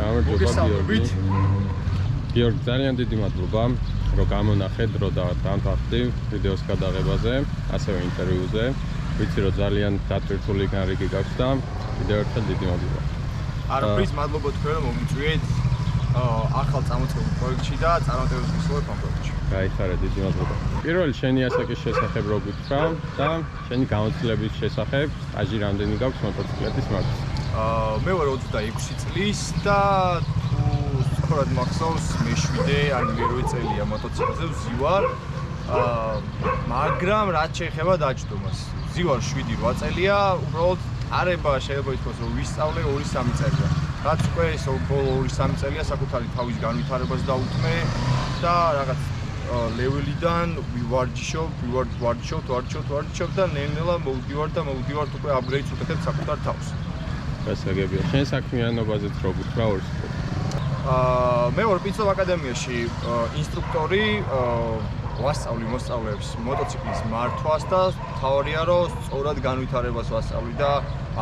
მოგესალმებით. გიორგი, ძალიან დიდი მადლობა, რომ გამონახეთ, რომ დავთანხმდი ვიდეოს გადაღებაზე, ასევე ინტერვიუზე. ვიცი, რომ ძალიან დატვირთული განრიგი გაქვს და კიდევ ერთხელ დიდი მადლობა. არაფრის მადლობა თქვენ, რომ მომიწვიეთ ახალ წამოწყებულ პროექტში და წარმატებებს გისურვებთ ამ პროექტში. გაიხარეთ, დიდი მადლობა. პირველი შენი ასაკის შესახებ რო გითხრა და შენი გამოცდილების შესახებ, აზრი რამდენი გაქვს მოტოციკლეთის მარკის? მე ვარ 26 წლის და თუ სწორად მახსოვს, მე-7 ან მე-8 წელია მოტოციკლზე ვზივარ. მაგრამ რაც შეეხება დაჯდომას, ვზივარ 7-8 წელია, უბრალოდ არეება შეიძლება ითქვას, რომ ვისწავლე 2-3 წელია. რაც უკვე ეს ბოლო 2-3 წელია საკუთარი თავის განვითარებას დაუთმე და რაღაც ლეველიდან ვარჯიშობ და ნელ-ნელა მოვდივარ უკვე აპგრეიდს ვუკეთებ საკუთარ თავს. გასაგებია. შენ საქმიანობაზეც რო გითხრა ორ სიტყვით. მე ვარ პიცოლ აკადემიაში ინსტრუქტორი, ვასწავლი მოსწავლეებს მოტოციკლის მართვას და თავარია რომ სწორად განვითარებას ვასწავლი და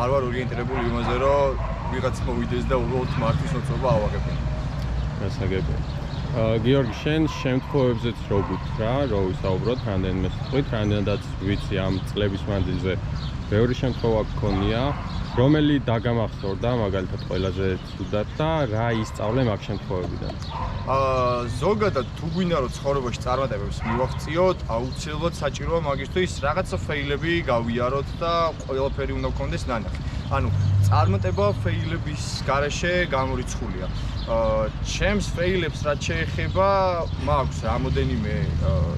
არ ვარ ორიენტირებული იმაზე რომ ვიღაც მოვიდეს და უბრალოდ მართვის მოწობა ავაგებენ. გასაგებია. გიორგი, შენ შემთხვევებზეც რო გითხრა, რო ვისაუბროთ რამდენიმე სიტყვით, რამდენადაც ვიცი ამ წლების მანძილზე ბევრი შემთხვევა გქონია, რომელი დაგამახსოვრდა მაგალითად ყველაზე ცუდად და რა ისწავლე მაგ შემთხვევებიდან? ზოგადად თუ გვინდა რომ ცხოვრებაში წარმატებებს მივაღწიოთ, აუცილებლად საჭიროა მაგისთვის რაღაცა ფეილები გავიაროთ და ყველაფერი უნდა გქონდეს ნანახი. ანუ წარმატება ფეილების გარეშე გამორიცხულია. ჩემს ფეილებს რაც შეეხება, მაქვს რამოდენიმე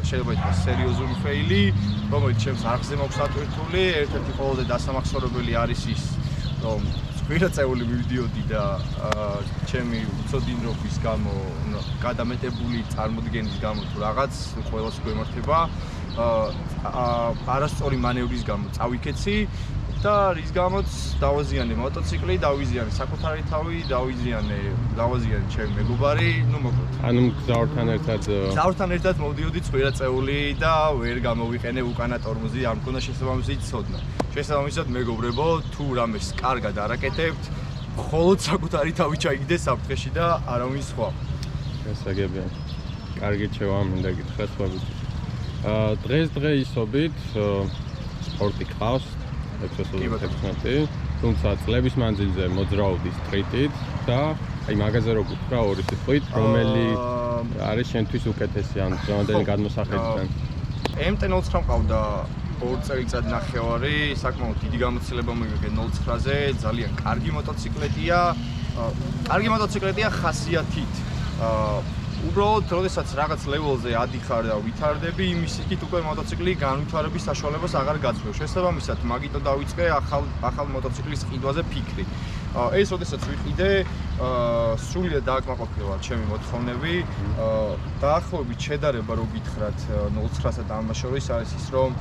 შეიძლება ითქვას სერიოზული ფეილი, რომელიც ჩემს არხზე მაქვს ატვირთული. ერთ-ერთი ყველაზე დასამახსოვრებელი არის ის, რომ ვირაწეული მივდიოდი და ჩემი უცოდინრობის გამო, გადამეტებული წარმოდგენის გამო თუ რაღაც ყველას გვემართება, არასწორი მანევრის გამო წავიქეცი და რის გამოც დავაზიანე მოტოციკლი, დავიზიანე საკუთარი თავი, დავაზიანე ჩემი მეგობარი, მოკლედ. ანუ გზავრთან ერთად მოვდიოდი ვირაწეული და ვერ გამოვიყენე უკანა ტორმოზი, არ მქონდა შესაბამისი ცოდნა. შესაბამისად მეგობრებო, თუ რამეს კარგად არაკეთებთ, მხოლოდ საკუთარი თავი ჩაიგდეს საფრთხეში და არავინ სხვა. გასაგებია. კარგი რჩევა მინდა გითხრა სხვაგით. დღესდღეობით სპორტი ყავს 616, თუმცა წლების მანძილზე მოძრაობდი სტრიტით და აი მაგაზე რო გითხრა ორი სიტყვით, რომელი არის შენთვის უკეთესი ან რამდენი გადმოსახედიდან? MT-09 მყავდა 2 წელიწად ნახევარი, საკმაოდ დიდი გამოცდილება მივიღე 09-ზე, ძალიან კარგი მოტოციკლეტია ხასიათით. უბრალოდ, როდესაც რაღაც ლეველზე ადიხარ და ვითარდები, იმის იქით უკვე მოტოციკლი განვითარების საშუალებას აღარ გაწვევ. შესაბამისად, მაგიტო დავიწყე ახალ მოტოციკლის ყიდვაზე ფიქრი. ეს როდესაც ვიყიდე, სრულიად დააკმაყოფილა ჩემი მოთხოვნები. დაახლოებით შედარება რო გითხრათ 09-სა და ამას შორის არის ის, რომ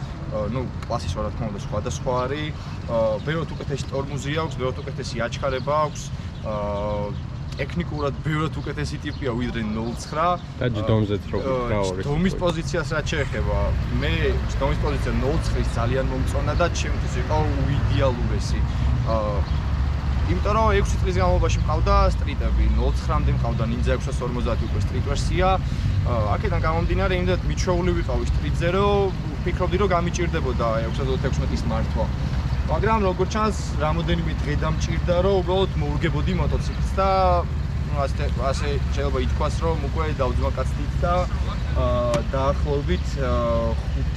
კლასის რა თქმა უნდა სხვადასხვა არის. ბევრად უკეთესი ტორმოზი აქვს, ბევრად უკეთესი აჩქარება აქვს. ტექნიკურად ბევრად უკეთესი ტიპია ვიდრე 09 და ჯდომზეც რო გითხრა ორი. ჯდომის პოზიციას რაც შეეხება, მე ჯდომის პოზიცია 09-ის ძალიან მომწონა და ჩემთვის იყო უიდეალურესი. იმიტომ რომ 6 წლის განმავლობაში მყავდა სტრიტები, 09-მდე მყავდა Ninja 650 უკვე სტრიტ ვერსია. აქედან გამომდინარე, იმდენად მიჩვეული ვიყავი სტრიტზე, რომ ვფიქრობდი, რომ გამიჭირდებოდა 616-ის მართვა. მაგრამ როგორც ჩანს, რამოდენიმე დღე დამჭირდა, რომ უბრალოდ მოვურგებოდი მოტოციკლს და ასე შეიძლება ითქვას, რომ უკვე დავძმაკაცდით და დაახლოებით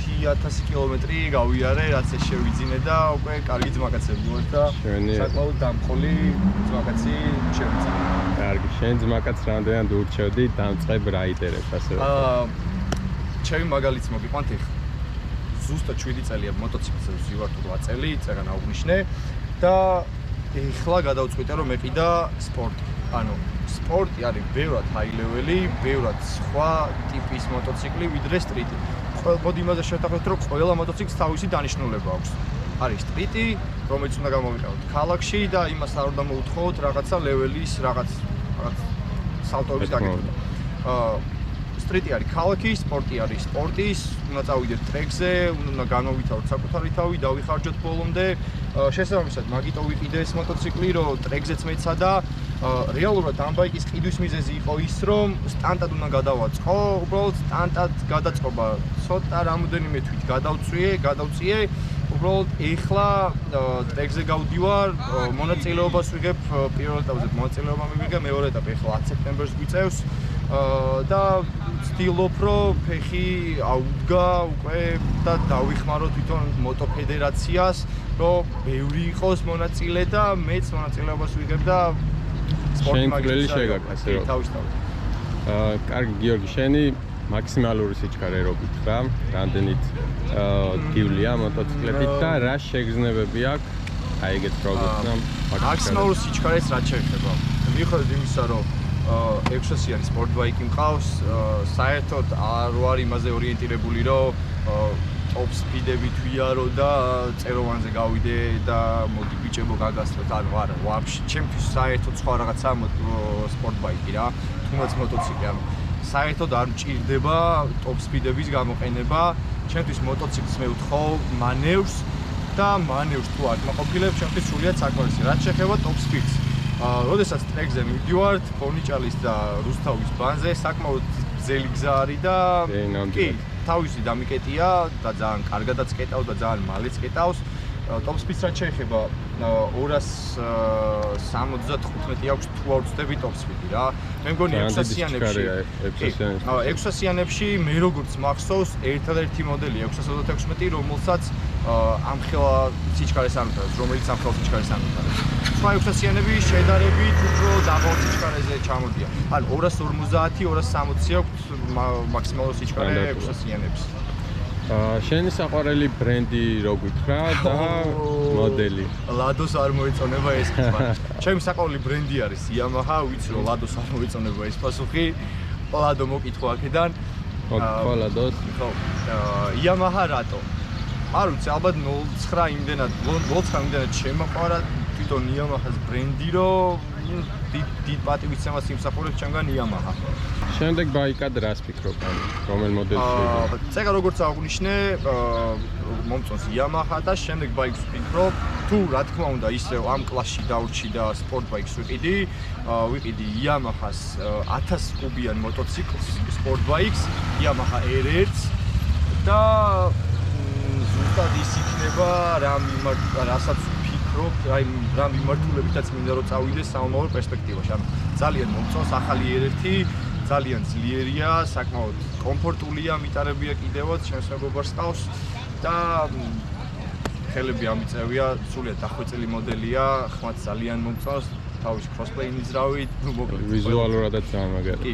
5000 კილომეტრი გავიარე, რაც ეს შევიძინე და უკვე კარგი ძმაკაცები ვარ და საკმაოდ დამხოლი ძმაკაცი შევიძინე. კარგი, შენ ძმაკაც რამდენად ურჩევდი დამწყებ რაიდერებს ასე ვთქვათ. ჩემი მაგალითს მოგიყვანთ ეხლა. ზუსტად 7 წელია მოტოციკლზე ვზივარ თუ 8 წელი, წერან აღვნიშნე და ეხლა გადავწყვიტე რომ მეყიდა სპორტი. ანუ სპორტი არის ბევრად ჰაი ლეველი, ბევრად სხვა ტიპის მოტოციკლი ვიდრე სტრიტი. მოდი იმაზე შევთანხმდეთ, რომ ყველა მოტოციკლს თავისი დანიშნულება აქვს. არის სტრიტი, რომელიც უნდა გამოვიყენოთ ქალაქში და იმას არ უნდა მოუთხოვოთ რაღაცა ლეველის, რაღაც სალტოების გაკეთება. სტრიტი არის ქალაქი, სპორტი არის სპორტის, უნდა წავიდეთ ტრეკზე, უნდა განოვითაროთ საკუთარი თავი, დავიხარჯოთ ბოლომდე. შესაბამისად, მაგიტო ვიყიდე ეს მოტოციკლი, რომ ტრეკზეც მეცადა რეალურად ამ ბაიკის ყიდვის მიზეზი იყო ის, რომ სტანტად უნდა გადავაწყო, უბრალოდ სტანტად გადაწყობა ცოტა რამოდენიმე თვით გადავწიე, უბრალოდ ეხლა ტრეკზე გავდივარ, მონაწილეობას ვიღებ პირველ ეტაპზე, მონაწილეობა მივიღე, მეორე ეტაპი ეხლა 10 სექტემბერს გვიწევს და ვცდილობ, რომ ფეხი აუდგა უკვე და დავიხმარო თვითონ მოტოფედერაციას, რომ ბევრი იყოს მონაწილე და მეც მონაწილეობას ვიღებ და შენ თვლელი შეგაკასე რომ თავისთავად. კარგი გიორგი, შენი მაქსიმალური სიჩქარე რობით რა? რამდენით გივლია მოტოციკლებით და რა შეგრძნებები აქვს? აი ეგეთ პროგრამამ. მაქსიმალური სიჩქარეც რაც შეეხება. მიუხედავად იმისა, რომ 600-იანი სპორტ ბაიკი მყავს, საერთოდ არ ვარ იმაზე ორიენტირებული, რომ top speed-ები თვიარო და წეროვანზე გავიდე და მოდი ბიჭებო გაგასწროთ, ანუ არა, ვაფშე, ჩემთვის საერთოდ სხვა რაღაცა სპორტ ბაიკი რა, თუნდაც მოტოციკლი, ანუ საერთოდ არ მჭირდება top speed-ების გამოყენება, ჩემთვის მოტოციკლს მე ვთხოვ მანევრს და მანევრს თუ არ მაყოფილებ, ჩემთვის სრულიად საკმარისი, რაც შეეხება top speed-ს. როდესაც ტრეკზე მივდივართ, ფორნიჭალის და რუსთავის ბანზე, საკმაოდ გრძელი გზა არის და კი, თავისი დამიკეტია და ძალიან კარგადაც კეტავს და ძალიან მალეც კეტავს. Top speed-ს რაც შეეხება 275 აქვს თუ არ ვცდები top speed-ი რა. მე მგონი 600-იანებში მე როგორც მახსოვს, ერთადერთი მოდელი 626, რომელსაც ამხელა სიჩქარეს არ უთხრავს, რომელიც ამხელა სიჩქარეს არ უთხრავს. სხვა 600-იანები შედარებით უფრო დაბალ სიჩქარეზე ჩამოდიან. ანუ 250-260 აქვს მაქსიმალური სიჩქარე 600-იანებს. შენი საყვარელი ბრენდი რო გითხრა და მოდელი? ლადოს არ მოეწონება ეს ხმა. ჩემი საყვარელი ბრენდი არის Yamaha, ვიცი რომ ლადოს არ მოეწონება ეს პასუხი. ლადო მოკითხო აქედან. მოკითხო ლადოს. ხო. Yamaha რატო? არ ვიცი, ალბათ 09 იმდენად შემაყვარა თვითონ Yamaha-ს ბრენდი, რომ დიდ პატივისცემას იმსახურებს ჩემგან Yamaha. შემდეგ ბაიკად რას ფიქრობ? რომელ მოდელს შეიძლება? წეგა როგორც აღვნიშნე, მომწონს Yamaha და შემდეგ ბაიკს ვფიქრობ, თუ რა თქმა უნდა ისევ ამ კლასში დავრჩი და სპორტ ბაიკს ვიყიდი Yamaha-ს 1000 კუბიან მოტოციკლს, სპორტ ბაიკს, Yamaha R1-ს და ზუსტად ის იქნება რასაც ვფიქრობ, აი რა მიმართულებითაც მინდა რომ წავიდე საომარ პერსპექტივაში. ანუ ძალიან მომწონს ახალი R1, ძალიან ძლიერია, საკმაოდ კომფორტულია, მიტარებია კიდევაც, ჩემს მეგობარს ყავს და ხელები ამიწევია, სრულიად დახვეწილი მოდელია, ხმაც ძალიან მომწონს, თავის crossplay-ი ძრავით, მოკლედ ვიზუალურადაც ძალიან მაგარი. კი.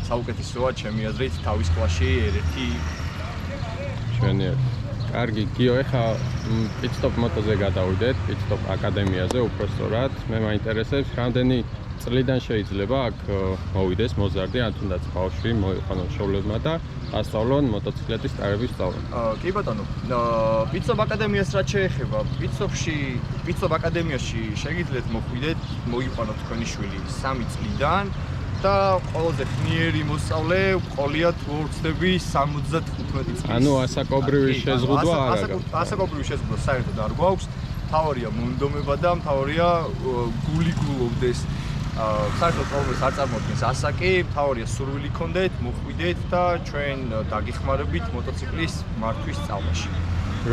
საუკეთესოა ჩემი აზრით, თავის კლასში R1 შვენიერ. კარგი, გიო, ეხლა პიტსტოპ მოტოზე გადავიდეთ, პიტსტოპ აკადემიაზე უпростоრად. მე მაინტერესებს, რამდენი წლიდან შეიძლება აქ მოვიდეს მოზარდი, ან თუნდაც ბავშვი მოიყვანონ შობლებმა და ასწავლონ მოტოციკლეთის ტარების სწავლა. კი ბატონო, პიტსტოპ აკადემიას რაც შეეხება, პიტსტოპ აკადემიაში შეგიძლიათ მოხვიდეთ, მოიყვანოთ თქვენი შვილი 3 წლიდან და ყველაზე ხნიერი მოსწავლე ყოლია თუ არ ვცდები 75 წლის. ანუ ასაკობრივი შეზღუდვა არ აქვს. ასაკობრივი შეზღუდვა საერთოდ არ გვაქვს. მთავარია მონდომება და მთავარია გული გულოვდეს. საერთოდ პრობლემას არ წარმოადგენს ასაკი, მთავარია სურვილი გქონდეთ, მოხვიდეთ და ჩვენ დაგიხმარებით მოტოციკლის მართვის სწავლაში.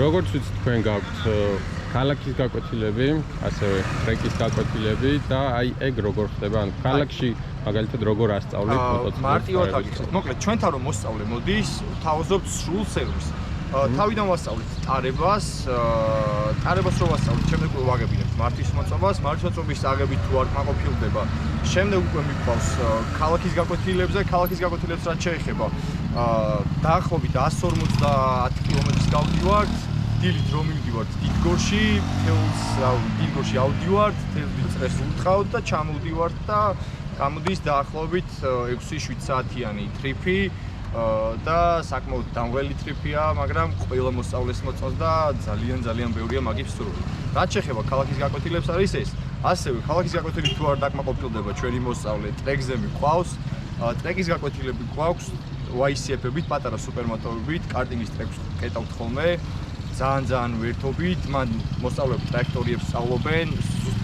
როგორც ვიცით, თქვენ გაქვთ ქალაქის გაკვეთილები, ასევე ტრეკის გაკვეთილები და აი ეგ როგორ ხდება? ანუ ქალაქში მაგალითად როგორ ასწავლეთ მოტოციკლს? მარტივად აკეთებთ. მოკლედ, ჩვენთან რომ მოსწავლე მოდის, თავაზობთ სრულ სერვისს. თავიდან ვასწავლეთ ტარებას რო ვასწავლეთ, შემდეგ ვაგებინებთ მართვის მოწობას, მართვის მოწობის აღებით თუ არ კმაყოფილდება. შემდეგ უკვე მიყვავს ქალაქის გაკვეთილებს რაც შეეხება. დაახლოებით 150 კილომეტრის გავდივართ, დილით რომ მივდივართ დიდგორში, დიდგორში ავდივართ, წრეს უთყავთ და ჩამოვდივართ და გამოდის დაახლოებით 6-7 საათიანი ტრიპი. და საკმაოდ დამღლელი ტრიპია, მაგრამ ყველა მოსწავლეს მოწონს და ძალიან ბევრია მაგის სურვილი. რაც შეეხება ქალაქის გაკვეთილებს არის ეს. ასევე ქალაქის გაკვეთილი თუ არ დაკმაყოფილდება ჩვენი მოსწავლე, ტრეკზე მიყვავს. ტრეკის გაკვეთილები გვაქვს YCF-ებით, პატარა სუპერმოტორებით, კარტინგის ტრეკს კეტავთ ხოლმე. ძალიან ვერთობით, მან მოსწავლეები ტრაექტორიებს სწავლობენ,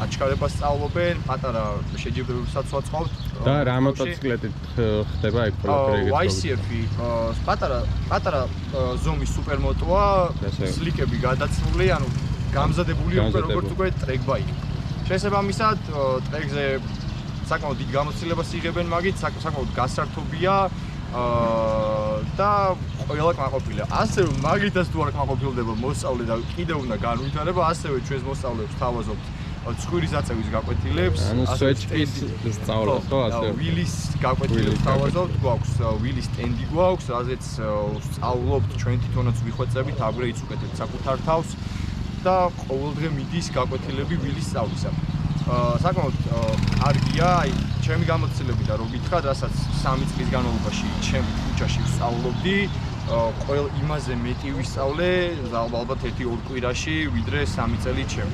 აჩქარებას სწავლობენ, პატარა შეჯიბრებებსაც ვაწყობთ. და რა მოტოციკლეტით ხდება ეგ ყველაფერი ეგეთ? YCF-ი პატარა ზომის სუპერმოტოა, სლიკები გადაცმული, ანუ გამზადებული როგორც უკვე ტრეკ ბაიკი. შესაბამისად, ტრეკზე საკმაოდ დიდ გამოცდილებას იღებენ, მაგით საკმაოდ გასართობია და ყველა კმაყოფილია. ასევე მაგითაც თუ არ კმაყოფილდება მოსწავლე და კიდევ უნდა განვითარება, ასევე ჩვენს მოსწავლეებს თავაზობთ ცხვირის აწევის გაკვეთილებს, სვეჩკის სწავლა ხო ასე? ვილის გაკვეთილებს თავაზობთ, გვაქვს ვილის სტენდი გვაქვს, რაზეც სწავლობთ ჩვენ თვითონაც ვიხვეწებით, აგვერეიც უკეთებთ საკუთარ თავს და ყოველდღე მიდის გაკვეთილები ვილის სწავლისა. საკმაოდ კარგია, აი ჩემი გამოცდილებიდან რომ გითხრათ, რასაც 3 წლის განმავლობაში ჩემ ქუჩაში ვსწავლობდი, ყოველ იმაზე მეტი ვისწავლე, ალბათ 1-2 კვირაში, ვიდრე 3 წელი ჩემ.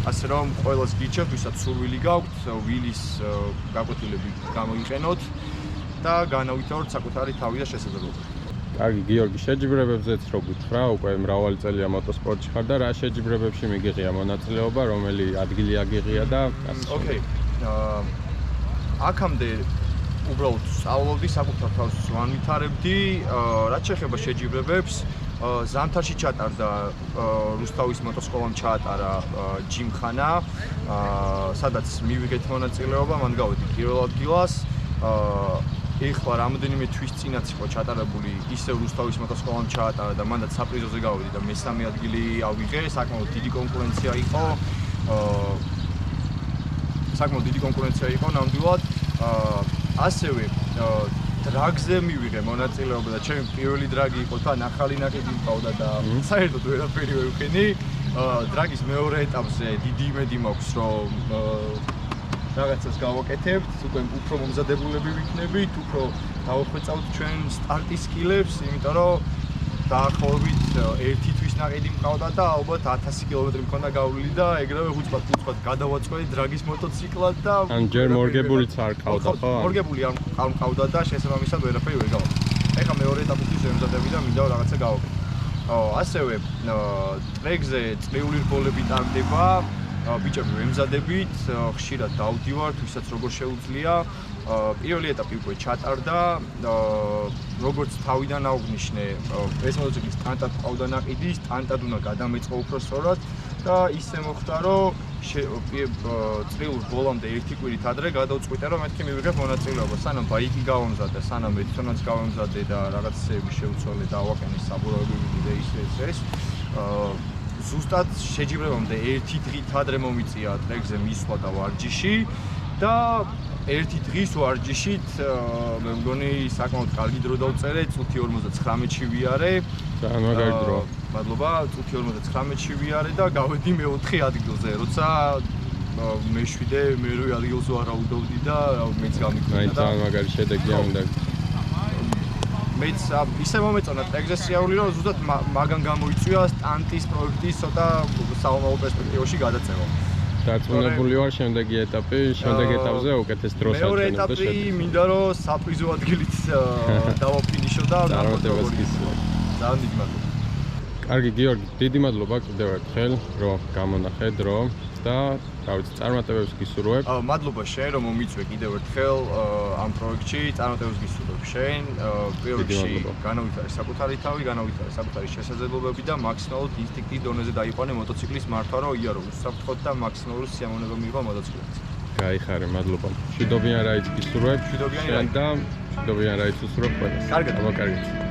ასე რომ ყველას გიჩვენებთ, ვისაც სურვილი გაქვთ, ვილის გაკვეთილები გამოიყენოთ და განავითაროთ საკუთარი თავი და შესაძლებლობები. კარგი, გიორგი, შეჯიბრებებზეც რო გითხრა, უკვე მრავალი წელია მოტოსპორტში ხარ და რა შეჯიბრებებში მიგიღია მონაწილეობა, რომელი ადგილი აგიღია და ასე. ოკეი. აქამდე უბრალოდ სწავლობდი, საკუთარ თავს ვანვითარებდი, რაც შეეხება შეჯიბრებებს, ზამთარში ჩატარდა რუსთავის მოტოსკოლამ ჩაატარა ჯიმხანა, სადაც მივიღეთ მონაწილეობა, მან გავედი პირველ ადგილას. ეხლა რამოდენიმე თვის წინაც იყო ჩატარებული ისევ რუსთავის მოტოსკოლამ ჩაატარა და მანდაც საპრიზოზე გავედი და მესამე ადგილი ავიღე, საკმაოდ დიდი კონკურენცია იყო. საკმაოდ დიდი კონკურენცია იყო ნამდვილად. ასევე დრაგზე მივიღე მონაწილეობა და ჩემი პირველი დრაგი იყო თან ახალი ნაკედი მყავდა და საერთოდ ვერაფერი ვერ ვქენი. დრაგის მეორე ეტაპზე დიდი იმედი მაქვს, რომ რაღაცას გავაკეთებთ, უკვე უფრო მომზადებულები ვიქნებით, უფრო დავახვეწავთ ჩვენ სტარტის სკილებს, იმიტომ რომ დაახლოებით 1 თვის ნაკედი მყავდა და ალბათ 1000 კილომეტრი მქონდა გავლილი და ეგრევე უცბად გადავაწყვეტი დრაგის მოტოციკლად და ან ჯერ მორგებულიც არ ყავდა ხო? მორგებული არ მყავდა და შესაბამისად ვერაფერი ვერ გავაკეთე. ეხლა მეორე ეტაპისთვის ვემზადები და მინდა რაღაცა გავაკეთო. ასევე ტრეკზე წრიული რბოლები ტარდება. ბიჭები ვემზადებით, ხშირად დავდივართ, ვისაც როგორ შეუძლია. პირველი ეტაპი უკვე ჩატარდა. როგორც თავიდან აღვნიშნე, ეს მოტოციკლის სტანდარტ ყავდა ნაკიდი, სტანდარტ უნდა გადამეწყო უფრო სწორად და ისე მოხდა, რომ წრიულ რბოლამდე 1 კვირით ადრე გადავწყვიტე, რომ მეთქი მივიღებ მონაწილეობა. სანამ ბაიკი გავამზადე, სანამ მე თვითონაც გავამზადე და რაღაცეები შევცვალე და ავაკენე საბურავები და ეს. ზუსტად შეჯიბრებამდე 1 დღით ადრე მომიწია ტრეკზე მისვლა და ვარჯიში და 1 დღის ვარჯიშით მე მგონი საკმაოდ კარგი დრო დავწერე, წუთი 59-ში ვიარე. ძალიან მაგარი დრო. მადლობა, წუთი 59-ში ვიარე და გავედი მე-4 ადგილზე, როცა მე-7 მე-8 ადგილზე ვარაუდობდი და მეც გამიკვირდა. აი ძალიან მაგარი შედეგია უნდა. მეც ისე მომეწონა ტრეკზე სიარული, რომ ზუსტად მაგან გამოიწვია სტანტის პროექტის ცოტა საომაო პერსპექტივაში გადაწევა. დარწმუნებული ვარ შემდეგი ეტაპი, შემდეგ ეტაპზე უკეთეს დროს აჩვენებ და მეორე ეტაპი მინდა რომ საპრიზო ადგილით დავაფინიშო და წარმატებას გისურვებ. ძალიან დიდი მადლობა. კარგი, გიორგი, დიდი მადლობა კიდევ ერთხელ, რომ გამონახე დრო და რა ვიცი, წარმატებებს გისურვებ. მადლობა შენ, რომ მომიწვე კიდევ ერთხელ ამ პროექტში, წარმატებებს გისურვებ შენ. პირველ რიგში განავითარე საკუთარი თავი, განავითარე საკუთარი შესაძლებლობები და მაქსიმალურად ინსტინქტის დონეზე დაიყვანე მოტოციკლის მართვა, რომ იარო უსაფრთხოდ და მაქსიმალური სიამოვნება მიიღო მოტოციკლის. გაიხარე, მადლობა. მშვიდობიან რაიც გისურვებ. მშვიდობიანი შენ და მშვიდობიან რაიც უსურვებ ყველას. კარგად. აბა, კარგად.